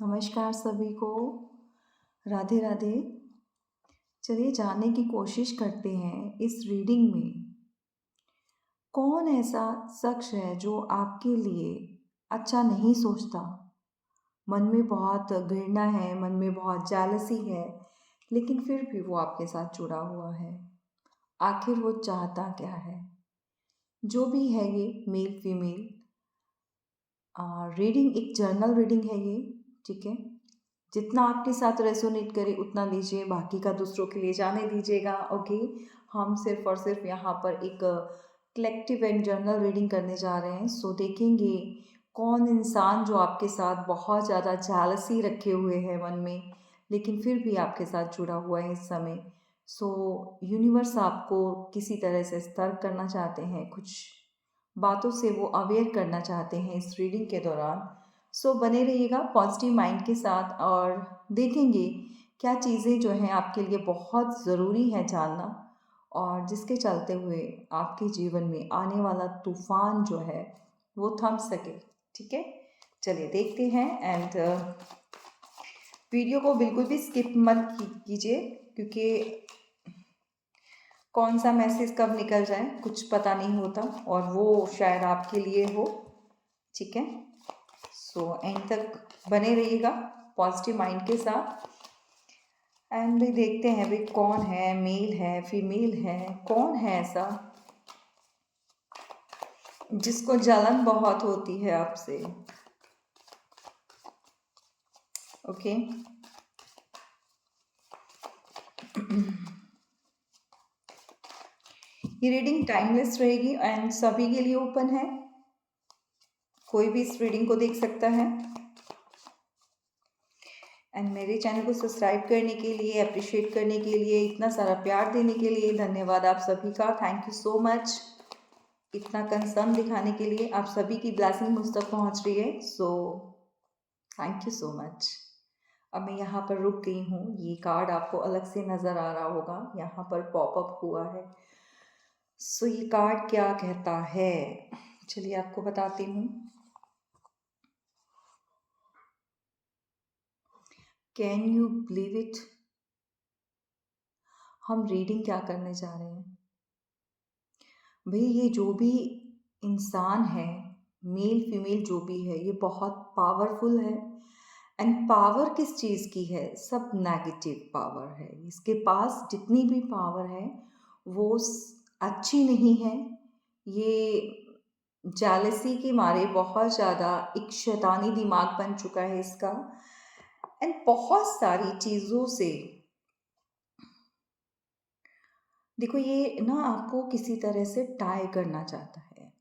नमस्कार सभी को। राधे राधे। चलिए जानने की कोशिश करते हैं इस रीडिंग में कौन ऐसा शख्स है जो आपके लिए अच्छा नहीं सोचता। मन में बहुत घृणा है, मन में बहुत जेलसी है, लेकिन फिर भी वो आपके साथ जुड़ा हुआ है। आखिर वो चाहता क्या है? जो भी है ये मेल फीमेल रीडिंग एक जर्नल रीडिंग है ये। ठीक है, जितना आपके साथ रेसोनेट करे उतना लीजिए, बाकी का दूसरों के लिए जाने दीजिएगा। ओके, हम सिर्फ और सिर्फ यहाँ पर एक कलेक्टिव एंड जर्नल रीडिंग करने जा रहे हैं। सो देखेंगे कौन इंसान जो आपके साथ बहुत ज़्यादा जालसी रखे हुए है मन में, लेकिन फिर भी आपके साथ जुड़ा हुआ है इस समय। सो यूनिवर्स आपको किसी तरह से सतर्क करना चाहते हैं, कुछ बातों से वो अवेयर करना चाहते हैं इस रीडिंग के दौरान। सो बने रहिएगा पॉजिटिव माइंड के साथ और देखेंगे क्या चीज़ें जो हैं आपके लिए बहुत ज़रूरी है जानना, और जिसके चलते हुए आपके जीवन में आने वाला तूफान जो है वो थम सके। ठीक है, चलिए देखते हैं। एंड वीडियो को बिल्कुल भी स्किप मत कीजिए, क्योंकि कौन सा मैसेज कब निकल जाए कुछ पता नहीं होता, और वो शायद आपके लिए हो। ठीक है, सो एंड तक बने रहिएगा पॉजिटिव माइंड के साथ। एंड भी देखते हैं भाई कौन है, मेल है फीमेल है, कौन है ऐसा जिसको जलन बहुत होती है आपसे। ओके, ये रीडिंग टाइमलेस रहेगी एंड सभी के लिए ओपन है, कोई भी इस रीडिंग को देख सकता है। एंड मेरे चैनल को सब्सक्राइब करने के लिए, अप्रिशिएट करने के लिए, इतना सारा प्यार देने के लिए धन्यवाद आप सभी का। Thank you so much. इतना कंसर्न दिखाने के लिए आप सभी की ब्लेसिंग मुझ तक पहुंच रही है। So thank you so much. अब मैं यहाँ पर रुक गई हूँ, ये कार्ड आपको अलग से नज़र आ रहा होगा, यहाँ पर पॉपअप हुआ है। सो ये कार्ड क्या कहता है, चलिए आपको बताती हूँ। कैन यू बिलीव इट, हम रीडिंग क्या करने जा रहे हैं भाई। ये जो भी इंसान है, मेल फीमेल जो भी है, ये बहुत पावरफुल है। एंड पावर किस चीज़ की है? सब नेगेटिव पावर है। इसके पास जितनी भी पावर है वो अच्छी नहीं है। ये जालसी के मारे बहुत ज़्यादा एक शैतानी दिमाग बन चुका है इसका। एंड बहुत सारी चीज़ों से देखो, ये ना आपको किसी तरह से टाई करना चाहता है।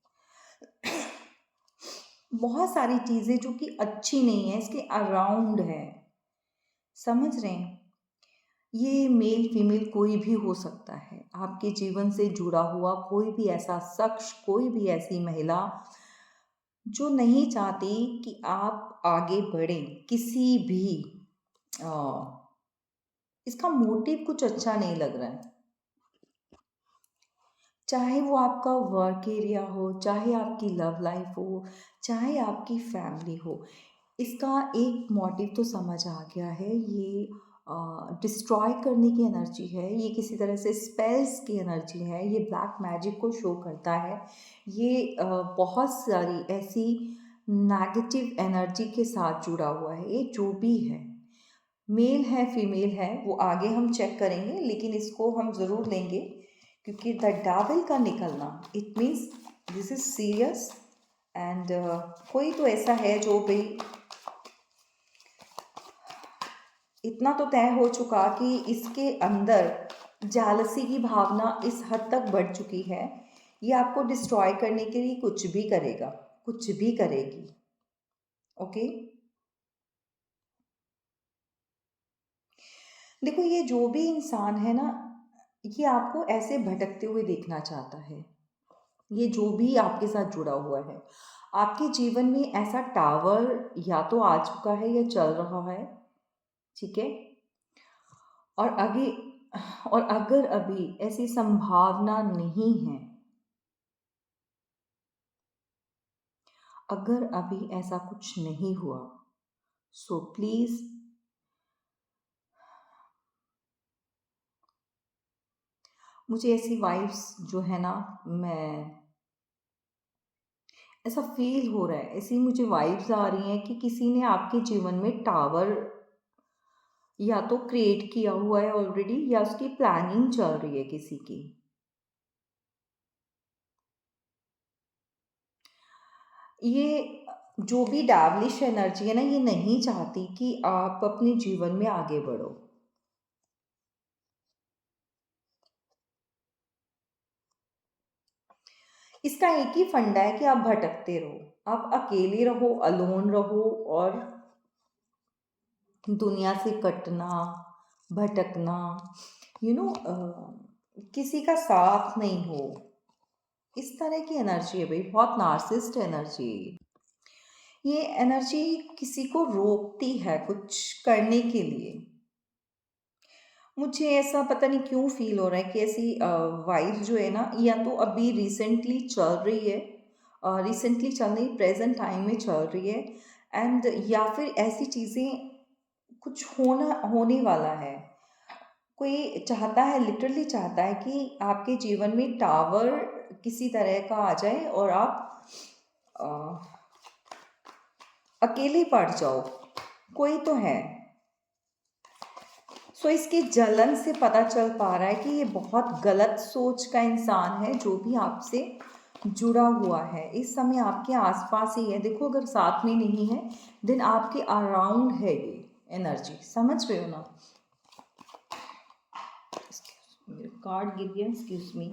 बहुत सारी चीज़ें जो कि अच्छी नहीं है इसके अराउंड है, समझ रहे हैं? ये मेल फीमेल कोई भी हो सकता है, आपके जीवन से जुड़ा हुआ कोई भी ऐसा शख्स, कोई भी ऐसी महिला जो नहीं चाहती कि आप आगे बढ़ें किसी भी इसका मोटिव कुछ अच्छा नहीं लग रहा है। चाहे वो आपका वर्क एरिया हो, चाहे आपकी लव लाइफ हो, चाहे आपकी फैमिली हो, इसका एक मोटिव तो समझ आ गया है। ये डिस्ट्रॉय करने की एनर्जी है, ये किसी तरह से स्पेल्स की एनर्जी है, ये ब्लैक मैजिक को शो करता है। ये बहुत सारी ऐसी नेगेटिव एनर्जी के साथ जुड़ा हुआ है। ये जो भी है, मेल है फीमेल है, वो आगे हम चेक करेंगे, लेकिन इसको हम ज़रूर लेंगे क्योंकि द डेविल का निकलना it means this is serious. And कोई तो ऐसा है जो भाई इतना तो तय हो चुका कि इसके अंदर जालसी की भावना इस हद तक बढ़ चुकी है, ये आपको डिस्ट्रॉय करने के लिए कुछ भी करेगा, कुछ भी करेगी। ओके, देखो ये जो भी इंसान है ना, ये आपको ऐसे भटकते हुए देखना चाहता है। ये जो भी आपके साथ जुड़ा हुआ है, आपके जीवन में ऐसा टावर या तो आ चुका है या चल रहा है। ठीक है, और आगे, और अगर अभी ऐसी संभावना नहीं है, अगर अभी ऐसा कुछ नहीं हुआ, सो प्लीज़ मुझे ऐसी वाइब्स जो है ना, मैं ऐसा फ़ील हो रहा है, ऐसी मुझे वाइब्स आ रही हैं कि किसी ने आपके जीवन में टावर या तो क्रिएट किया हुआ है ऑलरेडी या उसकी प्लानिंग चल रही है किसी की। ये जो भी डेविलिश एनर्जी है ना, ये नहीं चाहती कि आप अपने जीवन में आगे बढ़ो। इसका एक ही फंडा है कि आप भटकते रहो, आप अकेले रहो, अलोन रहो और दुनिया से कटना, भटकना, यू नो किसी का साथ नहीं हो, इस तरह की एनर्जी है भाई, बहुत नार्सिसिस्ट एनर्जी है ये एनर्जी किसी को रोकती है कुछ करने के लिए। मुझे ऐसा पता नहीं क्यों फील हो रहा है कि ऐसी वाइब जो है ना, या तो अभी रिसेंटली चल रही है, रिसेंटली चल रही, प्रेजेंट टाइम में चल रही है, एंड या फिर ऐसी चीज़ें कुछ होने वाला है। कोई चाहता है, लिटरली चाहता है कि आपके जीवन में टावर किसी तरह का आ जाए और आप अ, अकेले पड़ जाओ, कोई तो है। सो इसकी जलन से पता चल पा रहा है कि ये बहुत गलत सोच का इंसान है जो भी आपसे जुड़ा हुआ है, इस समय आपके आसपास ही है। देखो, अगर साथ में नहीं है देन आपके अराउंड है ये एनर्जी, समझ रहे हो ना। मेरा कार्ड गिर गया, एक्सक्यूज मी।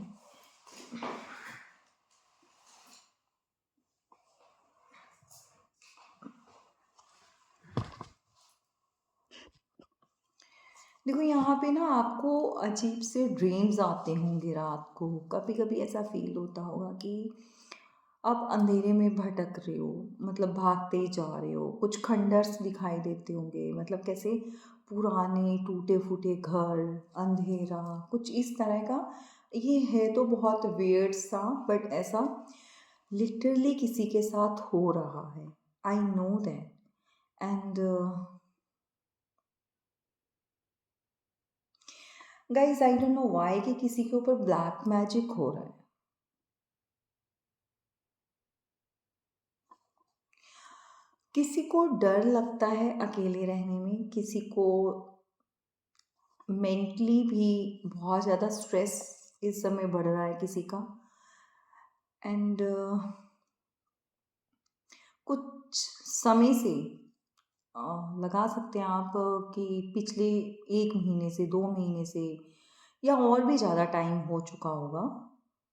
देखो, यहाँ पे ना आपको अजीब से ड्रीम्स आते होंगे रात को, कभी कभी ऐसा फील होता होगा कि आप अंधेरे में भटक रहे हो, मतलब भागते जा रहे हो, कुछ खंडर्स दिखाई देते होंगे, मतलब कैसे पुराने टूटे फूटे घर, अंधेरा, कुछ इस तरह का। ये है तो बहुत वियर्ड सा, बट ऐसा लिटरली किसी के साथ हो रहा है, I know that. And guys, I don't know why कि किसी के ऊपर ब्लैक मैजिक हो रहा है। किसी को डर लगता है अकेले रहने में, किसी को मेंटली भी बहुत ज़्यादा स्ट्रेस इस समय बढ़ रहा है किसी का। एंड कुछ समय से अ, लगा सकते हैं आप कि पिछले 1 महीने से, 2 महीने से, या और भी ज़्यादा टाइम हो चुका होगा,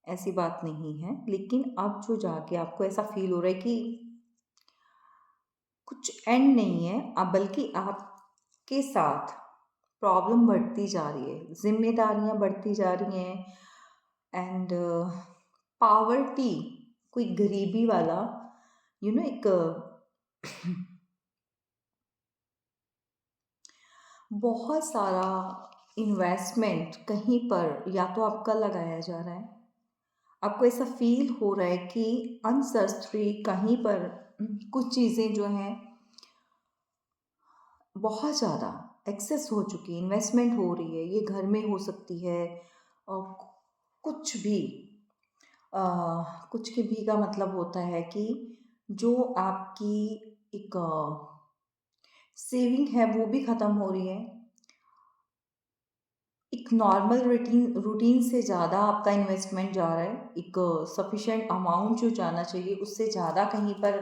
ऐसी बात नहीं है, लेकिन अब जो जाके आपको ऐसा फील हो रहा है कि कुछ एंड नहीं है, अब बल्कि आपके साथ प्रॉब्लम बढ़ती जा रही है, जिम्मेदारियां बढ़ती जा रही हैं, एंड पावर्टी, कोई गरीबी वाला, एक बहुत सारा इन्वेस्टमेंट कहीं पर या तो आपका लगाया जा रहा है, आपको ऐसा फील हो रहा है कि अनसेस्ट्री कहीं पर कुछ चीज़ें जो हैं बहुत ज़्यादा एक्सेस हो चुकी है, इन्वेस्टमेंट हो रही है, ये घर में हो सकती है, और कुछ भी कुछ के भी का मतलब होता है कि जो आपकी एक सेविंग है वो भी ख़त्म हो रही है, एक नॉर्मल रूटीन रूटीन से ज़्यादा आपका इन्वेस्टमेंट जा रहा है, एक सफिशेंट अमाउंट जो जाना चाहिए उससे ज़्यादा कहीं पर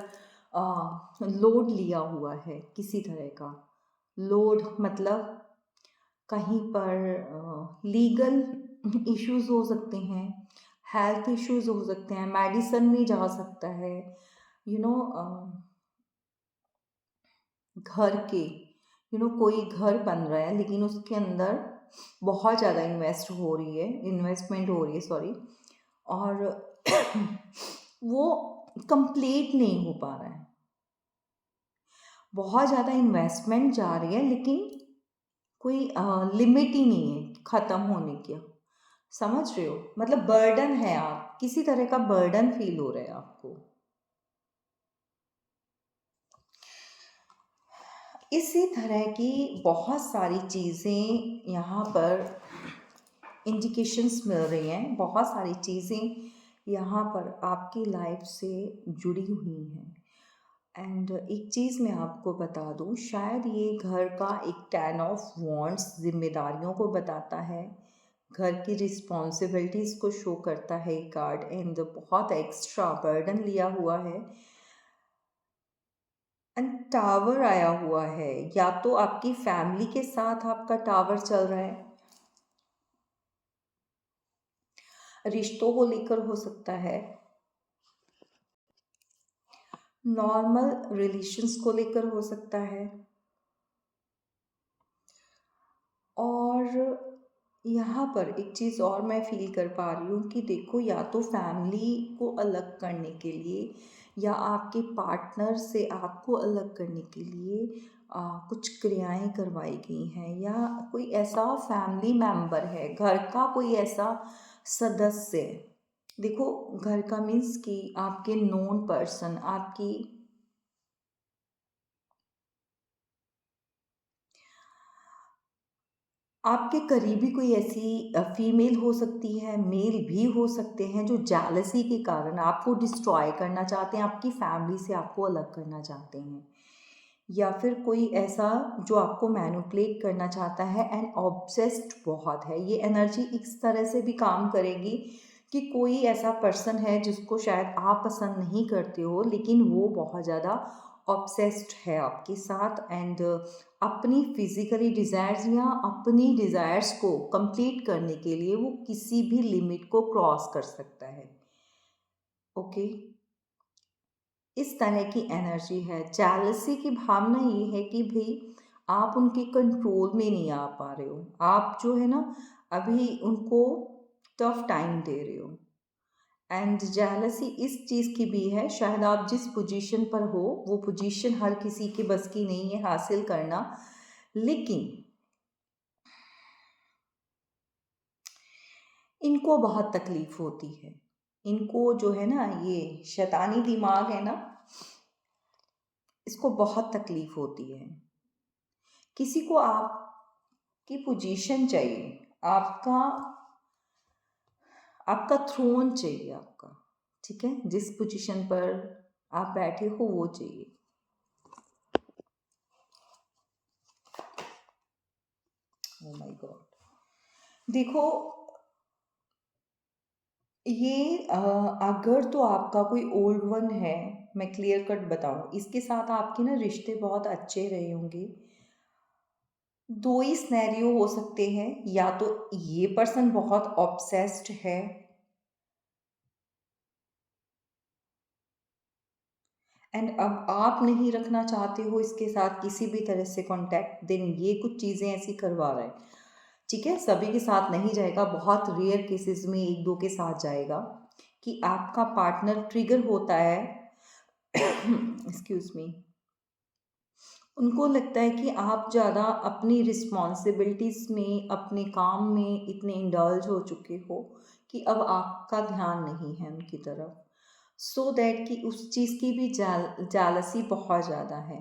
लोड लिया हुआ है किसी तरह का। लोड मतलब कहीं पर लीगल इश्यूज हो सकते हैं, हेल्थ इश्यूज हो सकते हैं, मेडिसन में जा सकता है, यू नो घर के, कोई घर बन रहा है लेकिन उसके अंदर बहुत ज़्यादा इन्वेस्टमेंट हो रही है, सॉरी, और वो कंप्लीट नहीं हो पा रहा है, बहुत ज़्यादा इन्वेस्टमेंट जा रही है लेकिन कोई लिमिट ही नहीं है ख़त्म होने की। समझ रहे हो, मतलब बर्डन है, आप किसी तरह का बर्डन फील हो रहा है आपको। इसी तरह की बहुत सारी चीज़ें यहाँ पर इंडिकेशंस मिल रही हैं, बहुत सारी चीज़ें यहाँ पर आपकी लाइफ से जुड़ी हुई हैं। एंड एक चीज़ मैं आपको बता दूँ, शायद ये घर का एक 10 ऑफ वॉन्ड्स ज़िम्मेदारियों को बताता है, घर की रिस्पॉन्सिबिलिटीज़ को शो करता है ये कार्ड। एंड बहुत एक्स्ट्रा बर्डन लिया हुआ है। एंड टावर आया हुआ है, या तो आपकी फैमिली के साथ आपका टावर चल रहा है, रिश्तों को लेकर हो सकता है, नॉर्मल रिलेशंस को लेकर हो सकता है, और यहाँ पर एक चीज़ और मैं फील कर पा रही हूँ कि देखो, या तो फैमिली को अलग करने के लिए या आपके पार्टनर से आपको अलग करने के लिए कुछ क्रियाएं करवाई गई हैं, या कोई ऐसा फैमिली मेंबर है, घर का कोई ऐसा सदस्य है। देखो, घर का मीन्स कि आपके नोन पर्सन, आपके करीबी कोई ऐसी फीमेल हो सकती है, मेल भी हो सकते हैं, जो जेलसी के कारण आपको डिस्ट्रॉय करना चाहते हैं, आपकी फैमिली से आपको अलग करना चाहते हैं, या फिर कोई ऐसा जो आपको मैनिपुलेट करना चाहता है एंड ऑब्सेस्ड बहुत है। ये एनर्जी इस तरह से भी काम करेगी कि कोई ऐसा पर्सन है जिसको शायद आप पसंद नहीं करते हो, लेकिन वो बहुत ज़्यादा ऑब्सेस्ड है आपके साथ। एंड अपनी फिजिकली डिज़ायर्स या अपनी डिज़ायर्स को कंप्लीट करने के लिए वो किसी भी लिमिट को क्रॉस कर सकता है। ओके, इस तरह की एनर्जी है। जेलसी की भावना ये है कि भाई आप उनके कंट्रोल में नहीं आ पा रहे हो, आप जो है ना अभी उनको टफ टाइम दे रहे हो। एंड जेलसी इस चीज़ की भी है, शायद आप जिस पोजीशन पर हो वो पोजीशन हर किसी के बस की नहीं है हासिल करना, लेकिन इनको बहुत तकलीफ होती है। इनको जो है ना, ये शैतानी दिमाग है ना, इसको बहुत तकलीफ होती है। किसी को आपकी पोजीशन चाहिए, आपका आपका थ्रोन चाहिए आपका, ठीक है, जिस पोजीशन पर आप बैठे हो वो चाहिए। ओ माय गॉड, देखो, ये अगर तो आपका कोई ओल्ड वन है, मैं क्लियर कट बताऊं, इसके साथ आपके ना रिश्ते बहुत अच्छे रहे होंगे। दो ही सिनेरियो हो सकते हैं, या तो ये पर्सन बहुत ऑब्सेस्ड है एंड अब आप नहीं रखना चाहते हो इसके साथ किसी भी तरह से कांटेक्ट, देन ये कुछ चीज़ें ऐसी करवा रहा है। ठीक है, सभी के साथ नहीं जाएगा, बहुत रेयर केसेस में एक दो के साथ जाएगा कि आपका पार्टनर ट्रिगर होता है। एक्सक्यूज मी, उनको लगता है कि आप ज़्यादा अपनी रिस्पॉन्सिबिलिटीज़ में, अपने काम में इतने इंडल्ज हो चुके हो कि अब आपका ध्यान नहीं है उनकी तरफ, सो दैट कि उस चीज़ की भी जालसी बहुत ज़्यादा है।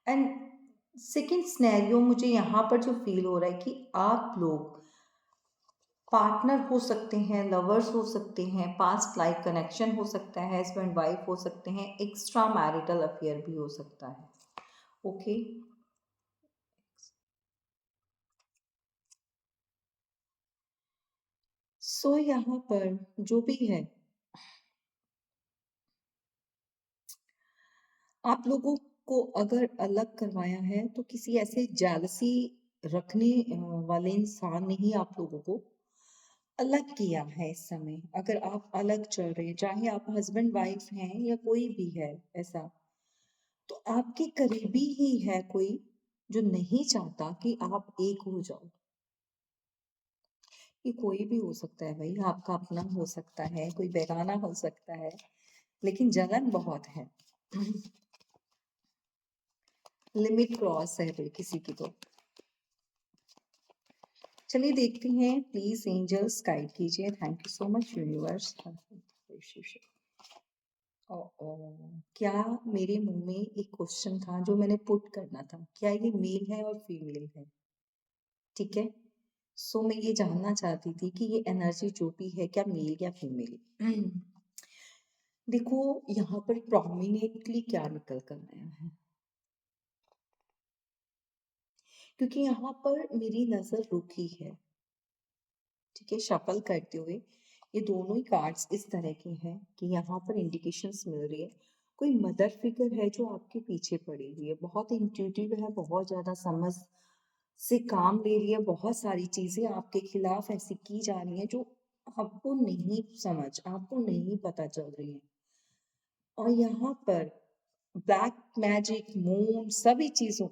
एंड सेकेंड स्नैरियो मुझे यहाँ पर जो फील हो रहा है कि आप लोग पार्टनर हो सकते हैं, लवर्स हो सकते हैं, पास्ट लाइफ कनेक्शन हो सकता है, हस्बैंड वाइफ हो सकते हैं, एक्स्ट्रा मैरिटल अफेयर भी हो सकता है। ओके, सो यहाँ पर जो भी है, आप लोगों को अगर अलग करवाया है तो किसी ऐसे जेलसी रखने वाले इंसान ने ही आप लोगों को अलग किया है। इस समय अगर आप अलग चल रहे हैं, चाहे आप हस्बैंड वाइफ हैं या कोई भी है ऐसा, तो आपके करीबी ही है कोई जो नहीं चाहता कि आप एक हो जाओ। ये कोई भी हो सकता है भाई, आपका अपना हो सकता है, कोई बेगाना हो सकता है, लेकिन जलन बहुत है। लिमिट क्रॉस है भाई किसी की तो। चलिए देखते हैं, प्लीज एंजल्स गाइड कीजिए। Thank you so much universe. क्या मेरे मुंह में एक क्वेश्चन था जो मैंने पुट करना था, क्या ये मेल है और फीमेल है? ठीक है। सो मैं ये जानना चाहती थी कि ये एनर्जी जो भी है क्या मेल या फीमेल। देखो यहाँ पर प्रोमिनेंटली क्या निकल कर आया है, क्योंकि यहाँ पर मेरी नजर रुकी है। ठीक है, शफल करते हुए ये दोनों ही कार्ड्स इस तरह के हैं कि यहाँ पर इंडिकेशंस मिल रही है कोई मदर फिगर है जो आपके पीछे पड़ी हुई है, बहुत इंट्यूटिव है, बहुत ज्यादा समझ से काम ले रही है, बहुत सारी चीजें आपके खिलाफ ऐसी की जा रही हैं जो आपको नहीं समझ, आपको नहीं पता चल रही है। और यहाँ पर ब्लैक मैजिक मून सभी चीजों,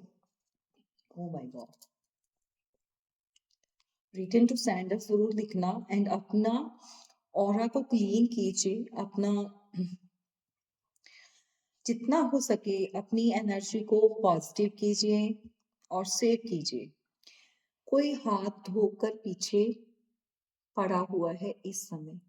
oh my god, return to sandal जरूर लिखना एंड अपना ऑरा को क्लीन कीजिए, अपना जितना हो सके अपनी एनर्जी को पॉजिटिव कीजिए और सेव कीजिए। कोई हाथ धोकर पीछे पड़ा हुआ है इस समय।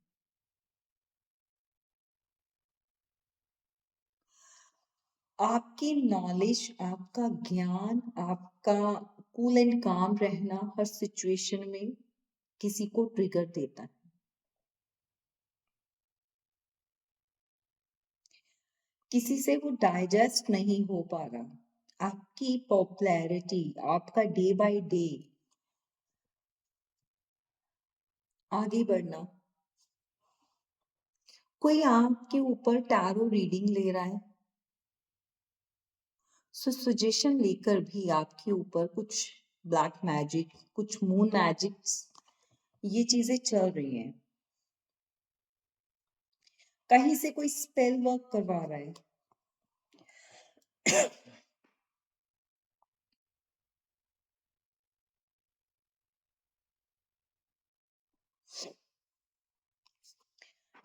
आपकी नॉलेज, आपका ज्ञान, आपका कूल एंड काम रहना हर सिचुएशन में किसी को ट्रिगर देता है। किसी से वो डाइजेस्ट नहीं हो पा रहा। आपकी पॉपुलैरिटी, आपका डे बाय डे आगे बढ़ना, कोई आपके ऊपर टैरो रीडिंग ले रहा है, सजेशन लेकर भी आपके ऊपर कुछ ब्लैक मैजिक, कुछ मून मैजिक्स, ये चीजें चल रही हैं। कहीं से कोई स्पेल वर्क करवा रहा है।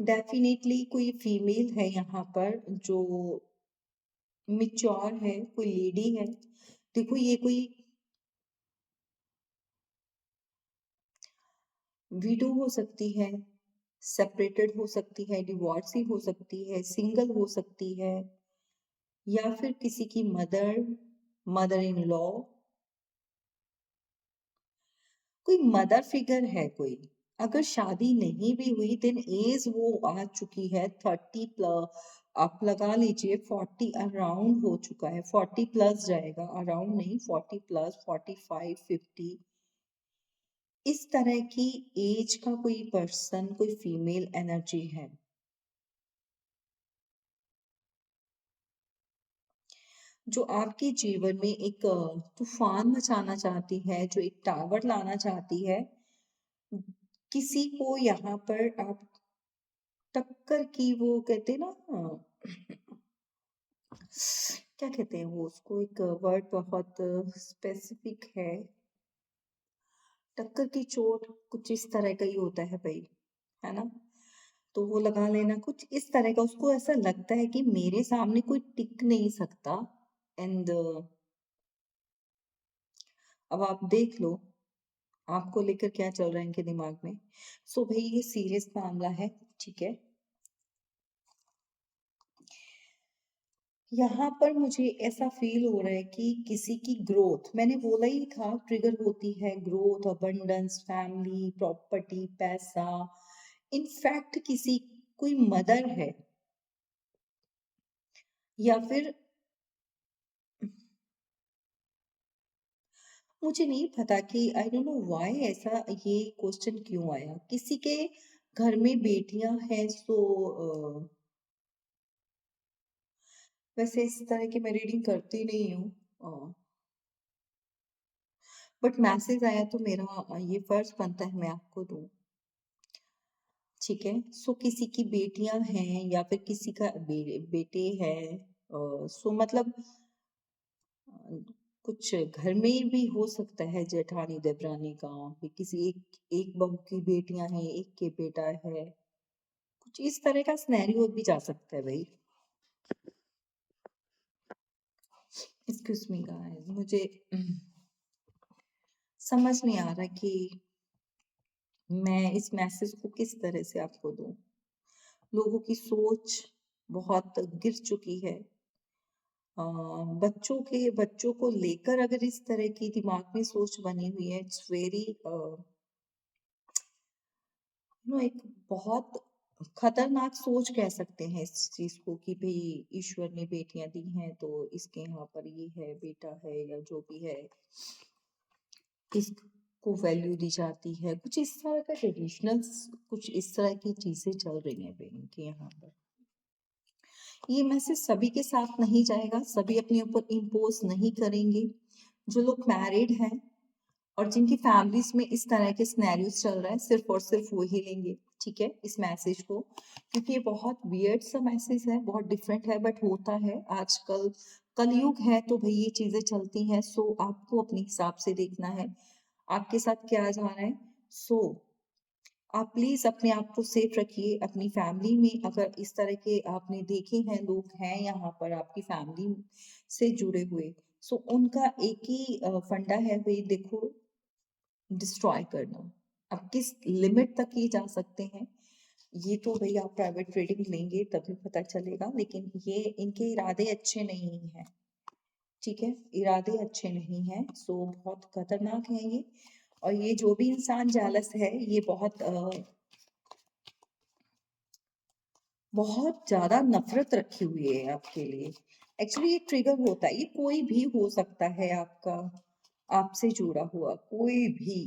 डेफिनेटली कोई फीमेल है यहाँ पर जो मिच्योर है, कोई लेडी है। देखो ये कोई विडो हो सकती है, सेपरेटेड हो सकती है, डिवोर्सी हो सकती है, सिंगल हो सकती है, या फिर किसी की मदर, मदर इन लॉ, कोई मदर फिगर है कोई। अगर शादी नहीं भी हुई देन एज वो आ चुकी है 30+, आप लगा लीजिए 40 अराउंड हो चुका है, 40+ जाएगा, अराउंड नहीं, 40+, 45, 50, इस तरह की एज का कोई पर्सन, कोई फीमेल एनर्जी है जो आपके जीवन में एक तूफान मचाना चाहती है, जो एक टावर लाना चाहती है। किसी को यहाँ पर आप टक्कर की, वो कहते हैं ना, क्या कहते हैं वो उसको, एक वर्ड बहुत स्पेसिफिक है, टक्कर की चोट, कुछ इस तरह का ही होता है भाई, है ना? तो वो लगा लेना कुछ इस तरह का, उसको ऐसा लगता है कि मेरे सामने कोई टिक नहीं सकता। एंड अब आप देख लो आपको लेकर क्या चल रहा है इनके दिमाग में। सो भाई ये सीरियस मामला है, ठीक है। यहाँ पर मुझे ऐसा फील हो रहा है कि किसी की ग्रोथ, मैंने बोला ही था ट्रिगर होती है ग्रोथ, अबंडेंस, फैमिली, प्रॉपर्टी, पैसा। इनफैक्ट किसी, कोई मदर है, या फिर मुझे नहीं पता कि आई डोंट नो व्हाई ऐसा ये क्वेश्चन क्यों आया। किसी के घर में बेटियां हैं, सो वैसे इस तरह की मैं रीडिंग करती नहीं हूँ, बट मैसेज आया तो मेरा ये फर्ज बनता है मैं आपको दूं। ठीक है, सो किसी की बेटियां हैं या फिर किसी का बेटे हैं, सो मतलब कुछ घर में भी हो सकता है, जेठानी देवरानी का, कि किसी एक एक बहू की बेटियां हैं, एक के बेटा है, कुछ इस तरह का सिनेरियो भी जा सकता है भाई। एक्सक्यूज मी गाइस, मुझे समझ नहीं आ रहा कि मैं इस मैसेज को किस तरह से आपको दूं। लोगों की सोच बहुत गिर चुकी है। बच्चों को लेकर अगर इस तरह की दिमाग में सोच बनी हुई है, इट्स वेरी एक बहुत खतरनाक सोच कह सकते हैं इस चीज को कि भाई ईश्वर ने बेटियां दी हैं तो इसके यहाँ पर ये है, बेटा है या जो भी है, इसको वैल्यू दी जाती है। कुछ इस तरह का ट्रेडिशनल्स, कुछ इस तरह की चीजें चल रही हैं इनके यहाँ पर। ये मैसेज सभी के साथ नहीं जाएगा, सभी अपने ऊपर इम्पोज नहीं करेंगे। जो लोग मैरिड हैं और जिनकी फैमिलीज में इस तरह के सिनेरियोस चल रहा है, सिर्फ और सिर्फ वो ही लेंगे, ठीक है, इस मैसेज को, क्योंकि ये बहुत वियर्ड सा मैसेज है, बहुत डिफरेंट है, बट होता है आजकल। कलयुग है तो भाई ये चीजें चलती हैं। सो आपको अपने हिसाब से देखना है आपके साथ क्या जा रहा है। सो आप प्लीज अपने आप को सेफ रखिए। अपनी फैमिली में अगर इस तरह के आपने देखे हैं, लोग हैं यहाँ पर आपकी फैमिली से जुड़े हुए, सो उनका एक ही फंडा है, भाई देखो, डिस्ट्रॉय करना। अब किस लिमिट तक ये जा सकते हैं, ये तो भाई आप प्राइवेट रीडिंग लेंगे तभी पता चलेगा, लेकिन ये इनके इरादे अच्छे नहीं हैं, ठीक है, इरादे अच्छे नहीं हैं। सो बहुत खतरनाक है ये। और ये जो भी इंसान जेलस है, ये बहुत ज्यादा नफरत रखी हुई है आपके लिए। एक्चुअली ये ट्रिगर होता है, ये कोई भी हो सकता है आपका, आपसे जुड़ा हुआ कोई भी।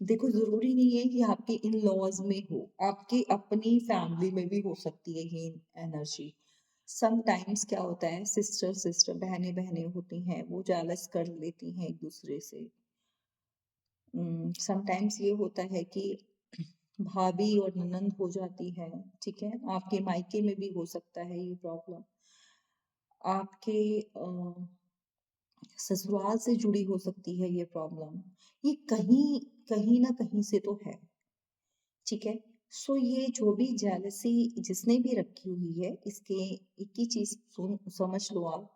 देखो, जरूरी नहीं है कि आपके इन लॉज में हो, आपकी अपनी फैमिली में भी हो सकती है ये एनर्जी। समटाइम्स क्या होता है, सिस्टर सिस्टर, बहनें बहनें होती हैं, वो जेलस कर लेती हैं एक दूसरे से। समटाइम्स ये होता है कि भाभी और ननंद हो जाती है, ठीक है, आपके मायके में भी हो सकता है ये प्रॉब्लम, आपके ससुराल से जुड़ी हो सकती है ये प्रॉब्लम। ये कहीं कहीं ना कहीं से तो है, ठीक है। सो ये जो भी जेलसी जिसने भी रखी हुई है, इसके एक ही चीज समझ लो आप,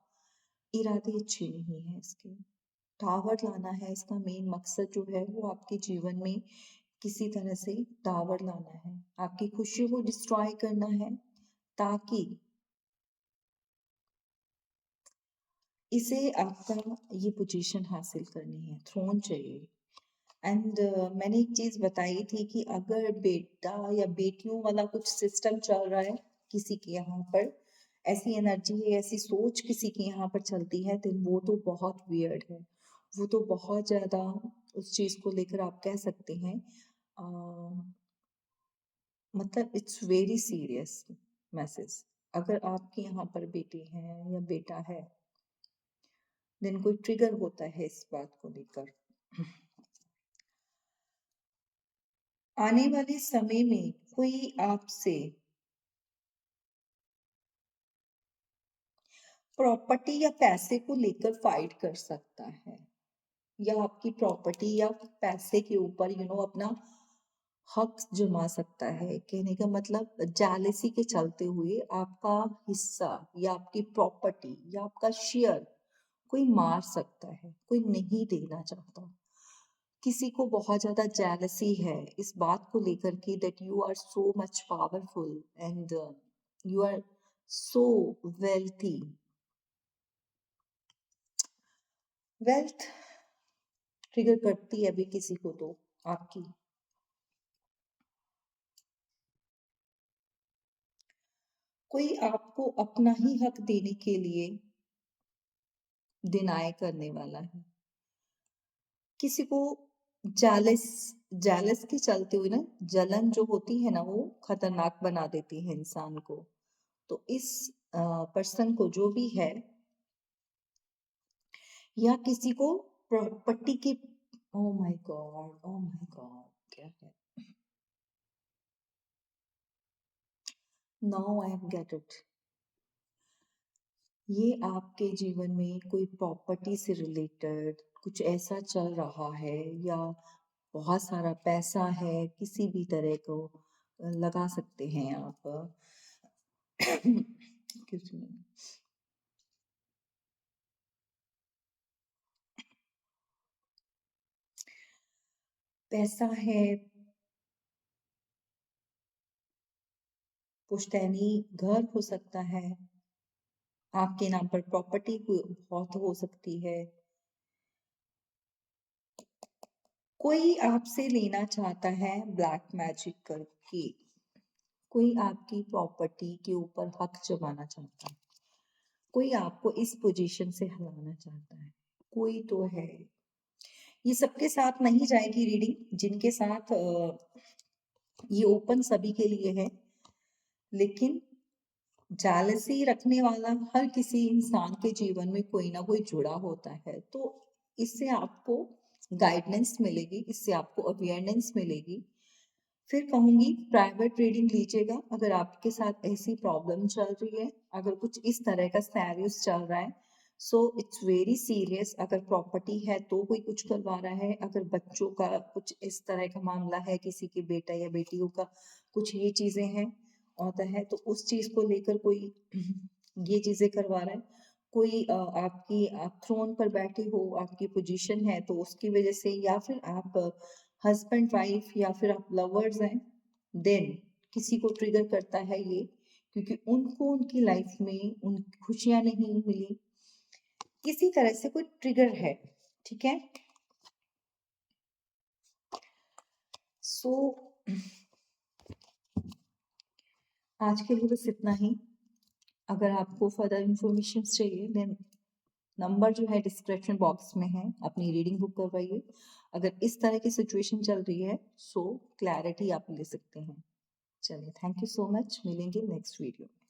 इरादे अच्छे नहीं है इसके। टावर लाना है इसका मेन मकसद जो है, वो आपके जीवन में किसी तरह से टावर लाना है, आपकी खुशियों को डिस्ट्रॉय करना है, ताकि इसे आपका ये पोजीशन हासिल करनी है, थ्रोन चाहिए। एंड मैंने एक चीज बताई थी कि अगर बेटा या बेटियों वाला कुछ सिस्टम चल रहा है किसी के यहाँ पर, ऐसी एनर्जी है, ऐसी सोच किसी के यहाँ पर चलती है, तो वो तो बहुत वियर्ड है, वो तो बहुत ज्यादा उस चीज को लेकर आप कह सकते हैं, मतलब इट्स वेरी सीरियस मैसेज। अगर आपके यहाँ पर बेटी है या बेटा है, देन कोई ट्रिगर होता है इस बात को लेकर। आने वाले समय में कोई आपसे प्रॉपर्टी या पैसे को लेकर फाइट कर सकता है, या आपकी प्रॉपर्टी या पैसे के ऊपर अपना हक जमा सकता है। कहने का मतलब, जालसी के चलते हुए आपका हिस्सा या आपकी प्रॉपर्टी या आपका शेयर कोई मार सकता है, कोई नहीं देना चाहता। किसी को बहुत ज्यादा जेलसी है इस बात को लेकर के, that you are so much powerful and you are so wealthy. Wealth trigger करती है अभी किसी को तो आपकी। कोई आपको अपना ही हक देने के लिए डिनाई करने वाला है। किसी को जालस जालस के चलते हुए ना, जलन जो होती है ना, वो खतरनाक बना देती है इंसान को। तो इस पर्सन को जो भी है, या किसी को प्रॉपर्टी की, ओ my God, O my God, क्या है, now I have get it. ये आपके जीवन में कोई प्रॉपर्टी से रिलेटेड कुछ ऐसा चल रहा है, या बहुत सारा पैसा है, किसी भी तरह को लगा सकते हैं आप। Excuse me। पैसा है, पुश्तैनी घर हो सकता है, आपके नाम पर प्रॉपर्टी बहुत हो सकती है, कोई आपसे लेना चाहता है ब्लैक मैजिक करके, कोई आपकी प्रॉपर्टी के ऊपर हक जमाना चाहता है, कोई आपको इस पोजीशन से हिलाना चाहता है, कोई तो है। ये सबके साथ नहीं जाएगी रीडिंग, जिनके साथ ये ओपन सभी के लिए है, लेकिन जेलसी रखने वाला हर किसी इंसान के जीवन में कोई ना कोई जुड़ा होता है, तो इससे आपको गाइडेंस मिलेगी, इससे आपको अवेयरनेस मिलेगी। फिर कहूंगी प्राइवेट रीडिंग लीजिएगा अगर आपके साथ ऐसी प्रॉब्लम चल रही है, अगर कुछ इस तरह का सिनेरियोस चल रहा है, सो इट्स वेरी सीरियस। अगर प्रॉपर्टी है तो कोई कुछ करवा रहा है, अगर बच्चों का कुछ इस तरह का मामला है, किसी के बेटा या बेटियों का कुछ ये चीजें हैं होता है, तो उस चीज को लेकर कोई ये चीजें करवा रहा है, कोई आपकी आप थ्रोन पर बैठे हो, आपकी पोजीशन है तो उसकी वजह से, या फिर आप हस्बैंड वाइफ या फिर आप लवर्स हैं, देन किसी को ट्रिगर करता है ये, क्योंकि उनको उनकी लाइफ में उन खुशियां नहीं मिली, किसी तरह से कोई ट्रिगर है, ठीक है। सो आज के लिए बस इतना ही। अगर आपको फर्दर इंफॉर्मेशन चाहिए देन नंबर जो है डिस्क्रिप्शन बॉक्स में है, अपनी रीडिंग बुक करवाइए। अगर इस तरह की सिचुएशन चल रही है सो क्लैरिटी आप ले सकते हैं। चलिए, थैंक यू सो मच, मिलेंगे नेक्स्ट वीडियो में।